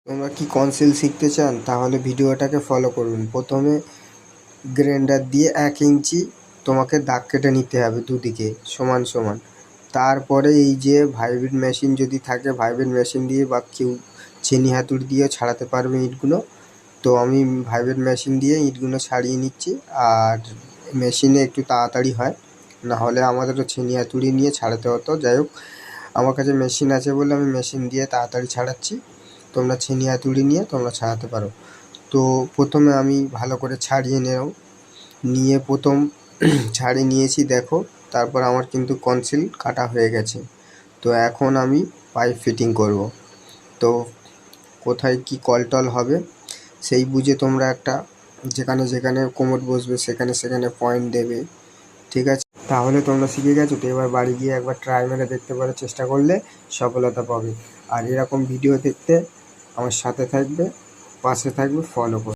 তোমরা কি কনসিল শিখতে চান? তাহলে ভিডিওটাকে ফলো করুন। প্রথমে গ্রাইন্ডার দিয়ে 1 ইঞ্চি তোমাকে দাগ কেটে নিতে হবে দুদিকে সমান সমান। তারপরে এই যে ভাইব্রেট মেশিন যদি থাকে, ভাইব্রেট মেশিন দিয়ে বা কেউ ছেনি হাতুড়ি দিয়েও ছাড়াতে পারবে ইঁটগুলো। তো আমি ভাইব্রেট মেশিন দিয়ে ইঁটগুলো ছাড়িয়ে নিচ্ছি। আর মেশিনে একটু তাড়াতাড়ি হয়, নাহলে আমাদেরও ছেনি হাতুড়ি নিয়ে ছাড়াতে হতো। যাই হোক, আমার কাছে মেশিন আছে বলে আমি মেশিন দিয়ে তাড়াতাড়ি ছাড়াচ্ছি। তোমরা ছেনি হাতুড়ি নিয়ে তোমরা ছাড়াতে পারো। তো প্রথমে আমি ভালো করে ছাড়িয়ে নিয়ে প্রথম ছাড়িয়ে নিয়েছি দেখো। তারপর আমার কিন্তু কনসিল কাটা হয়ে গেছে। তো এখন আমি পাইপ ফিটিং করব। তো কোথায় কি কলটল হবে সেই বুঝে তোমরা একটা যেখানে যেখানে কোমর বসবে সেখানে সেখানে পয়েন্ট দেবে, ঠিক আছে? তাহলে তোমরা শিখে গেছো। তো এবার বাড়ি গিয়ে একবার ট্রাই মেরে দেখতে পারো, চেষ্টা করলে সফলতা পাবে। আর এরকম ভিডিও দেখতে আমার সাথে থাকবে, পাশে থাকবে, ফলো করবে।